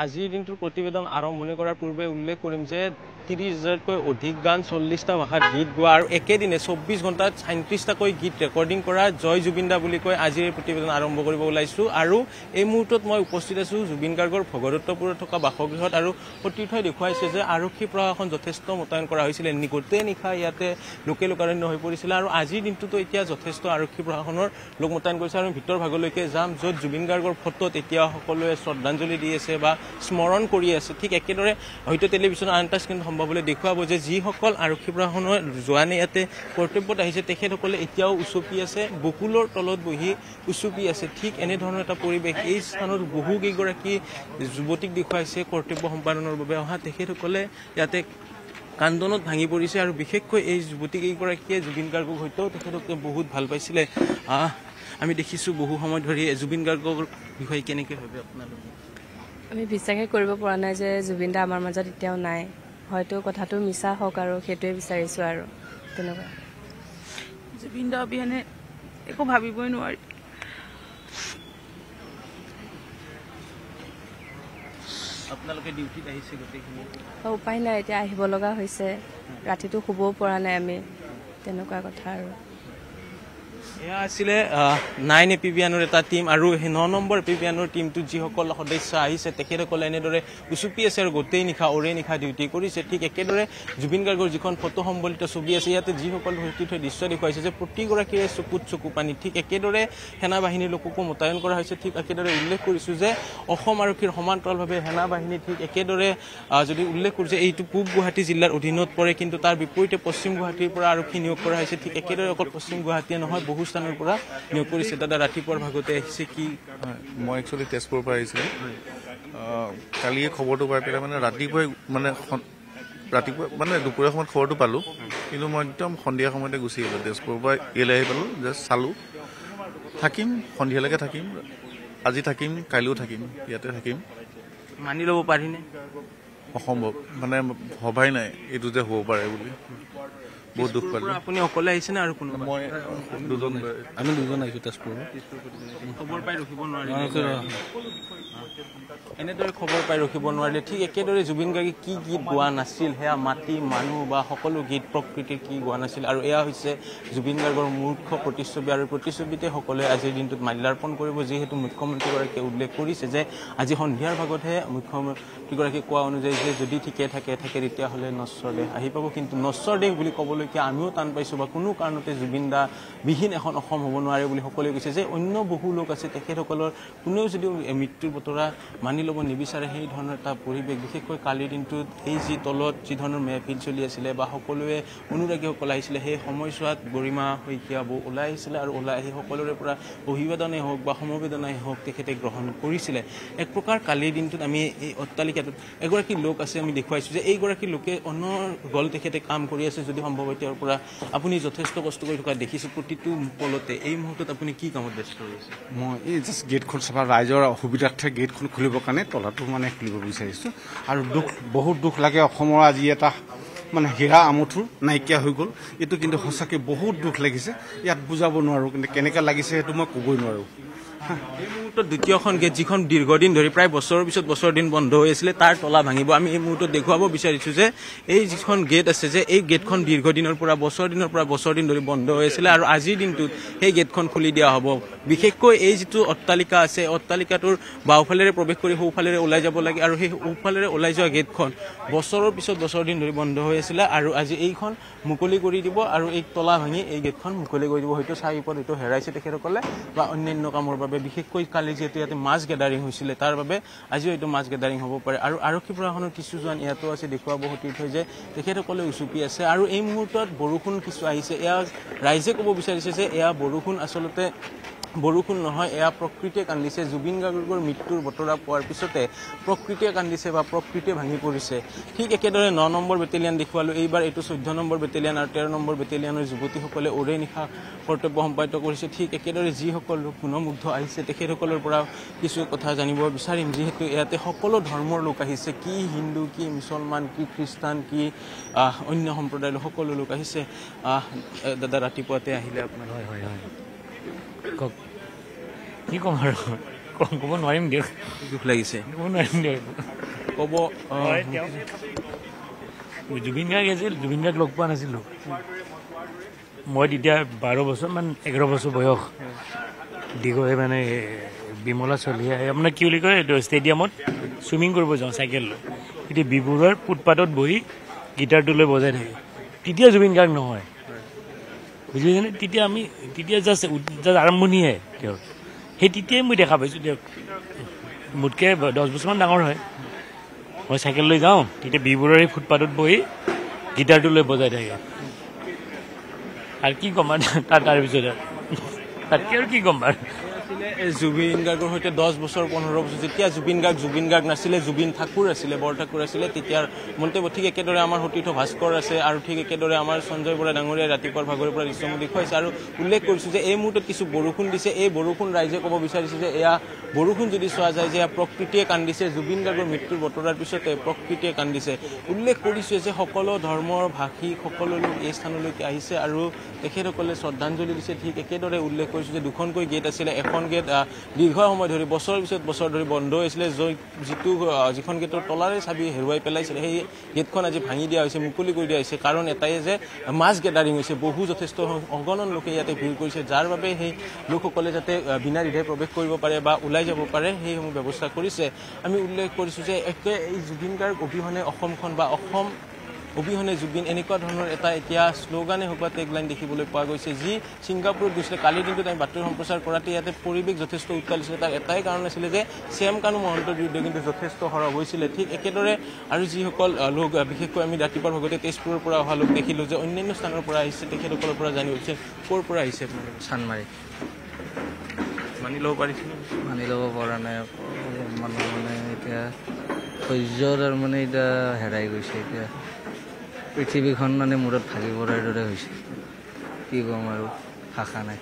আজিৰ দিনটোৰ প্ৰতিবেদন আৰম্ভণি কৰাৰ পূৰ্বে উল্লেখ কৰিম যে ৩০,০০০কৈ অধিক গান ৪০টা ভাষাত গীত গোৱা আৰু একেদিনে ২৪ ঘণ্টাত ৩৭টাকৈ গীত ৰেকৰ্ডিং কৰা জয় জুবিন দা বুলি কৈ আজিৰ প্ৰতিবেদন আৰম্ভ কৰিব ওলাইছোঁ। আৰু এই মুহূৰ্তত মই উপস্থিত আছোঁ জুবিন গাৰ্গৰ ভগদত্তপুৰত থকা বাসগৃহত। আৰু সতীৰ্থই দেখুৱাইছে যে আৰক্ষী প্ৰশাসন যথেষ্ট মোতায়েন কৰা হৈছিলে, গোটেই নিশা ইয়াতে লোকে লোকাৰণ্য হৈ পৰিছিলে। আৰু আজিৰ দিনটোতো এতিয়া যথেষ্ট আৰক্ষী প্ৰশাসনৰ লোক মোতায়েন কৰিছে। আৰু ভিতৰ ভাগলৈকে যাম, য'ত জুবিন গাৰ্গৰ ফটোত এতিয়া সকলোৱে শ্ৰদ্ধাঞ্জলি দি আছে বা স্মৰণ কৰি আছে। ঠিক একেদৰে হয়তো টেলিভিছনৰ আন এটা স্ক্ৰীণ সম্ভৱলৈ দেখুৱাব যে যিসকল আৰক্ষী প্ৰশাসনৰ জোৱানে ইয়াতে কৰ্তব্যত আহিছে তেখেতসকলে এতিয়াও উচপি আছে, বকুলৰ তলত বহি উচপি আছে। ঠিক এনেধৰণৰ এটা পৰিৱেশ। এই স্থানত বহুকেইগৰাকী যুৱতীক দেখুৱাইছে কৰ্তব্য সম্পাদনৰ বাবে অহা। তেখেতসকলে ইয়াতে কান্দনত ভাঙি পৰিছে আৰু বিশেষকৈ এই যুৱতীকেইগৰাকীয়ে জুবিন গাৰ্গক হয়তো তেখেতলোকে বহুত ভাল পাইছিলে। আমি দেখিছোঁ বহু সময় ধৰি জুবিন গাৰ্গৰ বিষয়ে কেনেকৈ ভাবে আপোনালোকে? আমি বিশ্বাসেই কৰিব পৰা নাই যে জুবিন দা আমাৰ মাজত এতিয়াও নাই। হয়তো কথাটো মিছা হওক আৰু সেইটোৱে বিচাৰিছোঁ আৰু তেনেকুৱা। জুবিন দা অবিহনে একো ভাবিবই নোৱাৰি। আপোনালোকে ডিউটিত আহিছে গোটেইখিনি? উপায় নাই, এতিয়া আহিব লগা হৈছে। ৰাতিটো শুবও পৰা নাই আমি, তেনেকুৱা কথা আৰু। এয়া আছিলে 9 এপিবিয়ানৰ এটা টিম। আৰু সেই 9 নম্বৰ এপিবিয়ানৰ টিমটোত যিসকল সদস্য আহিছে তেখেতসকলে এনেদৰে উচুপি আছে আৰু গোটেই নিশা ওৰে নিশা ডিউটি কৰিছে। ঠিক একেদৰে জুবিন গাৰ্গৰ যিখন ফটো সম্বলিত ছবি আছে ইয়াতে যিসকল সতীৰ্থই দৃশ্য দেখুৱাইছে যে প্ৰতিগৰাকীৰে চকুত চকু পানী। ঠিক একেদৰে সেনা বাহিনীৰ লোককো মোতায়েন কৰা হৈছে। ঠিক একেদৰে উল্লেখ কৰিছোঁ যে অসম আৰক্ষীৰ সমান্তৰালভাৱে সেনা বাহিনী ঠিক একেদৰে যদি উল্লেখ কৰোঁ যে এইটো পূব গুৱাহাটী জিলাৰ অধীনত পৰে, কিন্তু তাৰ বিপৰীতে পশ্চিম গুৱাহাটীৰ পৰা আৰক্ষী নিয়োগ কৰা হৈছে। ঠিক একেদৰে অকল পশ্চিম গুৱাহাটীয়ে নহয়, বহু স্থানৰ পৰা নিয়োগ কৰিছে। দাদা ৰাতিপুৱাৰ ভাগতে আহিছে কি? মই একচুৱেলি তেজপুৰৰ পৰা আহিছিলোঁ। কালিয়ে খবৰটো পাই পেলাই মানে ৰাতিপুৱাই মানে দুপৰীয়া সময়ত খবৰটো পালোঁ, কিন্তু মই একদম সন্ধিয়া সময়তে গুচি গ'লোঁ। তেজপুৰৰ পৰা ইয়ালৈ আহি পালোঁ, জাষ্ট চালোঁ, থাকিম সন্ধিয়ালৈকে থাকিম, আজি থাকিম, কাইলৈও থাকিম, ইয়াতে থাকিম। মানি ল'ব পাৰিনে? অসম্ভৱ, মানে ভবাই নাই এইটো যে হ'ব পাৰে বুলি। বহুত দুখ পালোঁ। আপুনি অকলে আহিছেনে আৰু কোনো? মই আমি দুজন আহিছোঁ তেজপুৰৰ। খবৰ পাই ৰখিব নোৱাৰিলে, এনেদৰে খবৰ পাই ৰখিব নোৱাৰিলে। ঠিক একেদৰে জুবিন গাৰ্গে কি গীত গোৱা নাছিল, সেয়া মাটি মানুহ বা সকলো গীত প্ৰকৃতিৰ কি গোৱা নাছিল। আৰু এয়া হৈছে জুবিন গাৰ্গৰ মুখ্য প্ৰতিচ্ছবি। আৰু প্ৰতিচ্ছবিতে সকলোৱে আজিৰ দিনটোত মাল্যাৰ্পণ কৰিব। যিহেতু মুখ্যমন্ত্ৰীগৰাকীয়ে উল্লেখ কৰিছে যে আজি সন্ধিয়াৰ ভাগতহে মুখ্যমন্ত্ৰীগৰাকীয়ে কোৱা অনুযায়ী যে যদি ঠিকে থাকে তেতিয়াহ'লে নশ্বৰ দেশ আহি পাব। কিন্তু নশ্বৰ দেশ বুলি ক'বলৈ আমিও টান পাইছোঁ বা কোনো কাৰণতে জুবিন দা বিহীন এখন অসম হ'ব নোৱাৰে বুলি সকলোৱে কৈছে। যে অন্য বহু লোক আছে তেখেতসকলৰ কোনেও যদিও মৃত্যুৰ বতৰা মানি ল'ব নিবিচাৰে, সেই ধৰণৰ এটা পৰিৱেশ। বিশেষকৈ কালিৰ দিনটোত এই যি তলত যি ধৰণৰ মেহফিল চলি আছিলে বা সকলোৱে অনুৰাগীসকল আহিছিলে, সেই সময়ছোৱাত গৰিমা শইকীয়া বৌ ওলাই আহিছিলে আৰু ওলাই আহি সকলোৰে পৰা অভিবাদনেই হওক বা সমবেদনাই হওক তেখেতে গ্ৰহণ কৰিছিলে। এক প্ৰকাৰ কালিৰ দিনটোত আমি এই অট্টালিকাটোত এগৰাকী লোক আছে, আমি দেখুৱাইছোঁ যে এইগৰাকী লোকে অনৰ্গল তেখেতে কাম কৰি আছে। যদি সম্ভৱ হয় তেওঁৰ পৰা আপুনি যথেষ্ট কষ্ট কৰি থকা দেখিছোঁ প্ৰতিটো পলতে। এই মুহূৰ্তত আপুনি কি কামত ব্যস্ত হৈ আছে? মই এই জাষ্ট গেটখন চাফা, ৰাইজৰ অসুবিধাৰ্থে গেটখন খুলিবৰ কাৰণে তলাটো মানে খুলিব বিচাৰিছোঁ। আৰু বহুত দুখ লাগে, অসমৰ আজি এটা মানে হীৰা আমঠু নাইকিয়া হৈ গ'ল। এইটো কিন্তু সঁচাকৈ বহুত দুখ লাগিছে, ইয়াত বুজাব নোৱাৰোঁ, কিন্তু কেনেকৈ লাগিছে সেইটো মই ক'বই নোৱাৰোঁ। এই মুহূৰ্তত দ্বিতীয়খন গেট, যিখন দীৰ্ঘদিন ধৰি প্ৰায় বছৰৰ পিছত বছৰ দিন বন্ধ হৈ আছিলে, তাৰ তলা ভাঙিব। আমি এই মুহূৰ্তত দেখুৱাব বিচাৰিছোঁ যে এই যিখন গেট আছে, যে এই গেটখন দীৰ্ঘদিনৰ পৰা বছৰ দিন ধৰি বন্ধ হৈ আছিলে আৰু আজিৰ দিনটোত সেই গেটখন খুলি দিয়া হ'ব। বিশেষকৈ এই যিটো অট্টালিকা আছে, অট্টালিকাটোৰ বাওঁফালেৰে প্ৰৱেশ কৰি সোঁফালেৰে ওলাই যাব লাগে। আৰু সেই সোঁফালেৰে ওলাই যোৱা গেটখন বছৰৰ পিছত বছৰ দিন ধৰি বন্ধ হৈ আছিলে আৰু আজি এইখন মুকলি কৰি দিব আৰু এই তলা ভাঙি এই গেটখন মুকলি কৰি দিব। হয়তো চাৰিওপদ এইটো হেৰাইছে তেখেতসকলে বা অন্যান্য কামৰ বাবে। বিশেষকৈ কালি যিহেতু ইয়াতে মাছ গেডাৰিং হৈছিলে, তাৰ বাবে আজিও এইটো মাছ গেডাৰিং হ'ব পাৰে। আৰু আৰক্ষী প্ৰশাসনৰ কিছু জোৱান ইয়াতো আছে, দেখুৱাব সতীৰ্থ যে তেখেতসকলে উচুপি আছে। আৰু এই মুহূৰ্তত বৰষুণ কিছু আহিছে। এয়া ৰাইজে ক'ব বিচাৰিছে যে এয়া বৰষুণ আচলতে বৰষুণ নহয়, এয়া প্ৰকৃতিয়ে কান্দিছে। জুবিন গাৰ্গৰ মৃত্যুৰ বতৰা পোৱাৰ পিছতে প্ৰকৃতিয়ে কান্দিছে বা প্ৰকৃতিয়ে ভাঙি পৰিছে। ঠিক একেদৰে 9 নম্বৰ বেটেলিয়ান দেখুৱালোঁ। এইবাৰ এইটো 14 নম্বৰ বেটেলিয়ান আৰু 13 নম্বৰ বেটেলিয়ানৰ যুৱতীসকলে ওৰে নিশা কৰ্তব্য সম্পাদিত কৰিছে। ঠিক একেদৰে যিসকল লোক গুণমুগ্ধ আহিছে তেখেতসকলৰ পৰা কিছু কথা জানিব বিচাৰিম। যিহেতু ইয়াতে সকলো ধৰ্মৰ লোক আহিছে, কি হিন্দু, কি মুছলমান, কি খ্ৰীষ্টান, কি অন্য সম্প্ৰদায়ৰ সকলো লোক আহিছে। দাদা ৰাতিপুৱাতে আহিলে আপোনাৰ? হয় কওক, কি ক'ম আৰু ক'ব নোৱাৰিম দিয়ক, দুখ লাগিছে ক'ব নোৱাৰিম দিয়ক। ক'ব জুবিন গাৰ্গ আছিল, জুবিন গাৰ্গ লগ পোৱা নাছিলোঁ মই তেতিয়া 12 বছৰ মান 11 বছৰ বয়স। দিগৈ মানে বিমলা চলিয়া আপোনাৰ কি বুলি কয় এইটো ষ্টেডিয়ামত চুইমিং কৰিব যাওঁ চাইকেল লৈ, এতিয়া বিবৰুৱাৰ ফুটপাথত বহি গিটাৰটো লৈ বজাই থাকে। তেতিয়া জুবিন গাৰ্গ নহয়, বুজিছেনে? তেতিয়া জাষ্ট আৰম্ভণিহে দিয়ক। সেই তেতিয়াই মই দেখা পাইছোঁ দিয়ক, মোতকৈ 10 বছৰমান ডাঙৰ হয়। মই চাইকেল লৈ যাওঁ, তেতিয়া বিবৰুৱাৰ এই ফুটপাথত বহি গিটাৰটো লৈ বজাই থাকে। আৰু কি ক'ম তাৰপিছত তাতকৈ আৰু কি ক'ম বাৰু। জুবিন গাৰ্গৰ সৈতে 10 বছৰ 15 বছৰ যেতিয়া জুবিন গাৰ্গ নাছিলে, জুবিন ঠাকুৰ আছিলে, বৰ ঠাকুৰ আছিলে, তেতিয়াৰ মন্তব্য ঠিক একেদৰে আমাৰ সতীৰ্থ ভাস্কৰ আছে আৰু ঠিক একেদৰে আমাৰ সঞ্জয় বৰা ডাঙৰীয়াই ৰাতিপুৱাৰ ভাগৰ পৰা দৃশ্যমুখ দেখুৱাইছে আৰু উল্লেখ কৰিছোঁ যে এই মুহূৰ্তত কিছু বৰষুণ দিছে। এই বৰষুণ ৰাইজে ক'ব বিচাৰিছে যে এয়া বৰষুণ যদি চোৱা যায় যে এয়া প্ৰকৃতিয়ে কান্দিছে। জুবিন গাৰ্গৰ মৃত্যুৰ বতৰাৰ পিছতে প্ৰকৃতিয়ে কান্দিছে। উল্লেখ কৰিছোঁ যে সকলো ধৰ্মৰ ভাষিক সকলো লোক এই স্থানলৈকে আহিছে আৰু তেখেতসকলে শ্ৰদ্ধাঞ্জলি দিছে। ঠিক একেদৰে উল্লেখ কৰিছোঁ যে 2খনকৈ গেট আছিলে, এখন গেট দীৰ্ঘ সময় ধৰি বছৰৰ পিছত বছৰ ধৰি বন্ধ হৈছিলে, যিখন গেটৰ তলাৰে চাবি হেৰুৱাই পেলাইছিলে, সেই গেটখন আজি ভাঙি দিয়া হৈছে, মুকলি কৰি দিয়া হৈছে। কাৰণ এটাই যে মাছ গেডাৰিং হৈছে, যথেষ্ট অগণন লোকে ইয়াতে ভিৰ কৰিছে, যাৰ বাবে সেই লোকসকলে যাতে বিনা দ্বিধাই প্ৰৱেশ কৰিব পাৰে বা ওলাই যাব পাৰে সেইসমূহ ব্যৱস্থা কৰিছে। আমি উল্লেখ কৰিছোঁ যে এই জুবিন গাৰ্গ অবিহনে অসমখন বা অসম অবিহনে জুবিন এনেকুৱা ধৰণৰ এটা এতিয়া শ্লোগানে হওক বা টেগলাইন দেখিবলৈ পোৱা গৈছে, যি ছিংগাপুৰত গৈছিলে। কালিৰ দিনটোত আমি বাতৰি সম্প্ৰচাৰ কৰাতে ইয়াতে পৰিৱেশ যথেষ্ট উত্তাল হৈছিলে। তাৰ এটাই কাৰণ আছিলে যে শ্যাম কানু মহন্তৰ বিৰুদ্ধে কিন্তু যথেষ্ট সৰব হৈছিলে। ঠিক একেদৰে আৰু যিসকল লোক বিশেষকৈ আমি ৰাতিপুৱাৰ ভাগতে তেজপুৰৰ পৰা অহা লোক দেখিলোঁ যে অন্যান্য স্থানৰ পৰা আহিছে, তেখেতসকলৰ পৰা জানি হৈছে ক'ৰ পৰা আহিছে আপোনালোকে? চানমাৰি। মানি ল'ব পাৰিছে? মানি ল'ব পৰা নাই মানুহ, মানে এতিয়া সহ্যৰ আৰু মানে এতিয়া হেৰাই গৈছে। এতিয়া পৃথিৱীখন মানে মূৰত ভাগি পৰাৰ দৰে হৈছে, কি ক'ম আৰু, ভাষা নাই।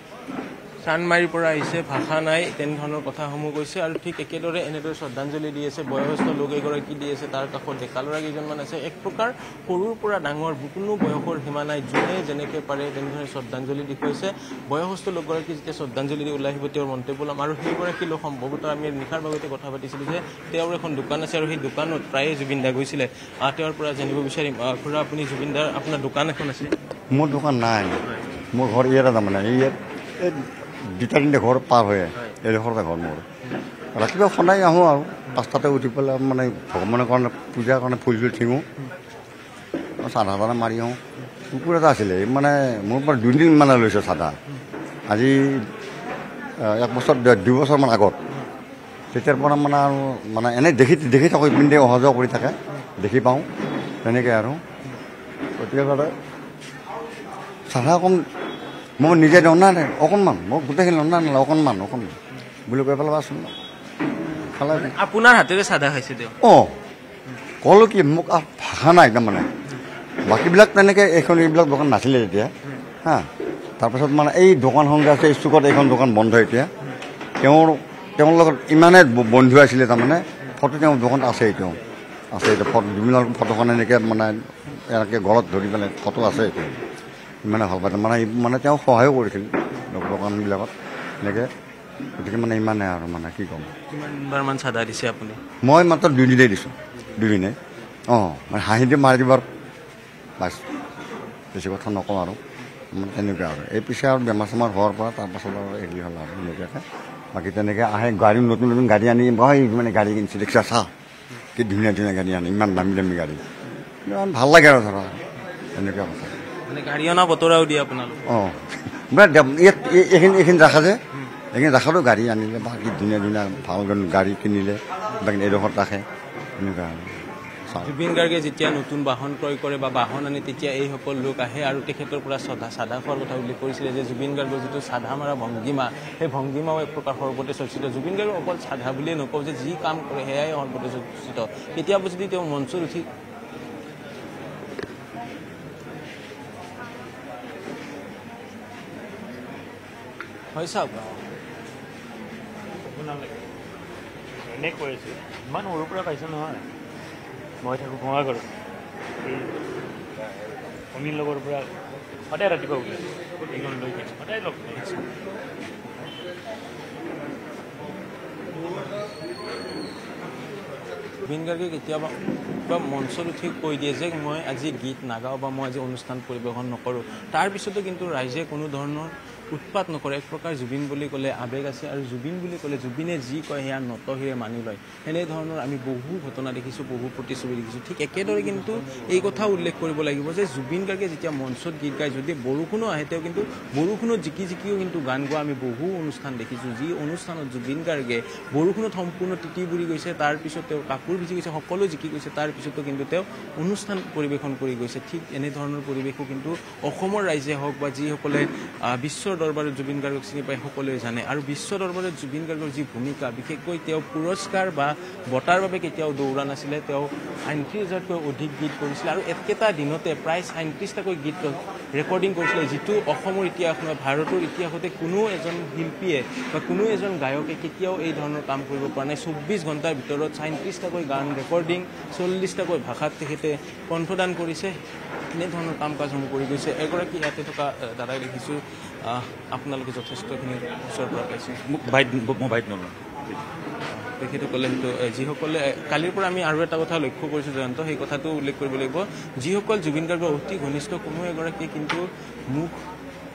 চানমাৰীৰ পৰা আহিছে, ভাষা নাই, তেনেধৰণৰ কথাসমূহ কৈছে। আৰু ঠিক একেদৰে এনেদৰে শ্ৰদ্ধাঞ্জলি দি আছে। বয়সস্থ লোক এগৰাকী দি আছে, তাৰ কাষত ডেকা ল'ৰা কেইজনমান আছে। এক প্ৰকাৰ সৰুৰ পৰা ডাঙৰ কোনো বয়সৰ সীমা নাই, যোনে যেনেকৈ পাৰে তেনেধৰণে শ্ৰদ্ধাঞ্জলি দেখুৱাইছে। বয়সস্থ লোকগৰাকী যেতিয়া শ্ৰদ্ধাঞ্জলি দি ওলাই আহিব তেওঁৰ মন্তব্য ল'ম। আৰু সেইগৰাকী লোক সম্ভৱতঃ আমি নিশাৰ ভাগতে কথা পাতিছিলোঁ যে তেওঁৰ এখন দোকান আছে আৰু সেই দোকানত প্ৰায়ে জুবিন দা গৈছিলে। তেওঁৰ পৰা জানিব বিচাৰিম, খুৰা আপুনি জুবিন দাৰ আপোনাৰ দোকান এখন আছে? মোৰ দোকান নাই, মোৰ ঘৰ ইয়াতে তাৰমানে ইয়াত এই 2-3 ঘৰ পাৰ হৈ এডোখৰতে ঘৰ মোৰ। ৰাতিপুৱা সদায় আহোঁ আৰু 5টাতে উঠি পেলাই মানে ভগৱানৰ কাৰণে পূজাৰ কাৰণে ফুল চুল ছিঙো, চাধা তাধা মাৰি আহোঁ। কুকুৰ এটা আছিলে, মানে মোৰ পৰা 2 দিন মানে লৈছে চাধা। আজি 1 বছৰ 2 বছৰমান আগত তেতিয়াৰ পৰা মানে আৰু মানে এনেই দেখি থাকোঁ, পিন্ধি অহা যোৱা কৰি থাকে, দেখি পাওঁ তেনেকৈ আৰু। গতিকে চাধা অকণ মই নিজে ৰন্ধা নাই, অকণমান মই গোটেইখিনি ৰন্ধা নালাগে, অকণমান বুলি কৈ পেলাই বাচোন খালে। আপোনাৰ হাতেৰে চাধা খাইছে তেওঁ? ক'লোঁ কি মোক ভাষা নাই তাৰমানে। বাকীবিলাক তেনেকৈ এইবিলাক দোকান নাছিলে তেতিয়া হা। তাৰপাছত মানে এই দোকানখন যে আছে চুকত, এইখন দোকান বন্ধ এতিয়া। তেওঁৰ লগত ইমানে বন্ধু আছিলে তাৰমানে, ফটো তেওঁৰ দোকান আছে, এতিয়াও আছে। এতিয়া জুবিনৰ ফটোখন এনেকৈ মানে এনেকৈ গলত ধৰি পেলাই ফটো আছে এতিয়া। ইমানে ভাল পায় মানে তেওঁ সহায়ো কৰিছিল দোকানবিলাকত এনেকৈ। গতিকে মানে ইমানে আৰু মানে কি ক'ম। কিমানবাৰমান চাধা দিছে আপুনি? মই মাত্ৰ 2 দিনেই দিছোঁ, 2 দিনে। মানে হাঁহি দি মাৰি দিবাৰ বাছ, বেছি কথা নকওঁ আৰু মানে তেনেকুৱা আৰু। এই পিছে আৰু বেমাৰ চেমাৰ হোৱাৰ পৰা তাৰপাছত আৰু হেৰি হ'ল আৰু এনেকুৱাকৈ। বাকী তেনেকৈ আহে গাড়ী, নতুন গাড়ী আনি মানে গাড়ী কিনিছে, দেখিছা চা কি ধুনীয়া গাড়ী আনি, ইমান দামী গাড়ী, ইমান ভাল লাগে আৰু ধৰা এনেকুৱা কথা। মানে গাড়ী অনা বতৰাও দিয়ে আপোনালোক? এইখিনি ৰাখা যে, এইখিনি ৰাখাতো গাড়ী আনিলে বা কি ধুনীয়া ভাল গাড়ী কিনিলে বা এইডোখৰত ৰাখে এনেকুৱা আৰু। জুবিন গাৰ্গে যেতিয়া নতুন বাহন ক্ৰয় কৰে বা বাহন আনে, তেতিয়া এইসকল লোক আহে আৰু তেখেতৰ পৰা চাধা খোৱাৰ কথা উল্লেখ কৰিছিলে যে জুবিন গাৰ্গৰ যিটো চাধা মাৰা ভংগীমা, সেই ভংগীমাও এক প্ৰকাৰ সৰ্বতে চৰ্চিত। জুবিন গাৰ্গৰ অকল চাধা বুলিয়ে নকওঁ যে যি কাম কৰে সেয়াই সৰ্বতে চৰ্চিত। কেতিয়াবা যদি তেওঁ মঞ্চত উঠি হয় চাওক এনেই কৈ আছোঁ, ইমান সৰুৰ পৰা পাইছোঁ নহয়। মই থাকোঁ বঙাইগাঁৱত, এই অমিন লগৰ পৰা সদায় ৰাতিপুৱা ওলাই এইখন লৈ সদায় লগ পাইছোঁ। জুবিন গাৰ্গে কেতিয়াবা বা মঞ্চত উঠি কৈ দিয়ে যে মই আজি গীত নাগাওঁ বা মই আজি অনুষ্ঠান পৰিৱেশন নকৰোঁ, তাৰপিছতো কিন্তু ৰাইজে কোনো ধৰণৰ উৎপাত নকৰে। এক প্ৰকাৰ জুবিন বুলি ক'লে আৱেগ আছে, আৰু জুবিন বুলি ক'লে জুবিনে যি কয় সেয়া নতশিৰে মানি লয়। এনেধৰণৰ আমি বহু ঘটনা দেখিছোঁ, বহু প্ৰতিচ্ছবি দেখিছোঁ। ঠিক একেদৰে কিন্তু এই কথাও উল্লেখ কৰিব লাগিব যে জুবিন গাৰ্গে যেতিয়া মঞ্চত গীত গায়, যদি বৰষুণো আহে তেওঁ কিন্তু বৰষুণত জিকিও কিন্তু গান গোৱা আমি বহু অনুষ্ঠান দেখিছোঁ, যি অনুষ্ঠানত জুবিন গাৰ্গে বৰষুণত সম্পূৰ্ণ তিতি বুৰি গৈছে, তাৰপিছত তেওঁ কাপোৰ ভিজি গৈছে, সকলো জিকি গৈছে, তাৰপিছতো কিন্তু তেওঁ অনুষ্ঠান পৰিৱেশন কৰি গৈছে। ঠিক এনেধৰণৰ পৰিৱেশো কিন্তু অসমৰ ৰাইজে হওক বা যিসকলে বিশ্বৰ দৰবাৰত জুবিন গাৰ্গক চিনি পায় সকলোৱে জানে। আৰু বিশ্ব দৰবাৰত জুবিন গাৰ্গৰ যি ভূমিকা, বিশেষকৈ তেওঁ পুৰস্কাৰ বা বঁটাৰ বাবে কেতিয়াও দৌৰা নাছিলে। তেওঁ ৩৯,০০০তকৈ অধিক গীত কৰিছিলে আৰু একেটা দিনতে প্ৰায় ৩৭টাকৈ গীত ৰেকৰ্ডিং কৰিছিলে, যিটো অসমৰ ইতিহাস নহয়, ভাৰতৰ ইতিহাসতে কোনো এজন শিল্পীয়ে বা কোনো এজন গায়কে কেতিয়াও এই ধৰণৰ কাম কৰিব পৰা নাই। ২৪ ঘণ্টাৰ ভিতৰত ৩৭টাকৈ গান ৰেকৰ্ডিং, ৪০টাকৈ ভাষাত তেখেতে কণ্ঠদান কৰিছে। এনেধৰণৰ কাম কাজসমূহ কৰি গৈছে। এগৰাকী ইয়াতে থকা দাদাই দেখিছোঁ, আপোনালোকে যথেষ্টখিনি ওচৰৰ পৰা পাইছে। মোবাইল নলওঁ তেখেতসকলে সেইটো যিসকলে কালিৰ পৰা আমি আৰু এটা কথা লক্ষ্য কৰিছোঁ জয়ন্ত, সেই কথাটো উল্লেখ কৰিব লাগিব। যিসকল জুবিন গাৰ্গৰ অতি ঘনিষ্ঠ কোনো এগৰাকীয়ে কিন্তু মুখ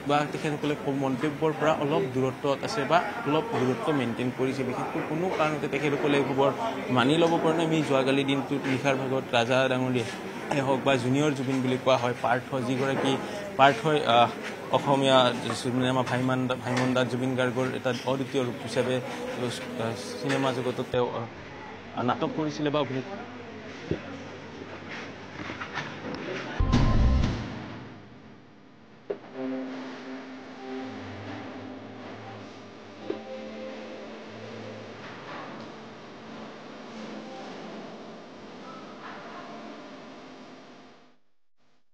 বা তেখেতসকলে মন্তব্যৰ পৰা অলপ দূৰত্বত আছে বা অলপ দূৰত্ব মেইনটেইন কৰিছে। বিশেষকৈ কোনো কাৰণতে তেখেতসকলে এইবোৰ মানি ল'ব পৰা নাই। আমি যোৱাকালি দিনটোত নিশাৰ ভাগত ৰাজা ডাঙৰীয়া হওক বা জুনিয়ৰ জুবিন বুলি কোৱা হয় পাৰ্থ, যিগৰাকী পাৰ্থই অসমীয়া চিনেমা ভাইমন দাস জুবিন গাৰ্গৰ এটা অদ্বিতীয় ৰূপ হিচাপে চিনেমা জগতত তেওঁ নাটক কৰিছিলে বা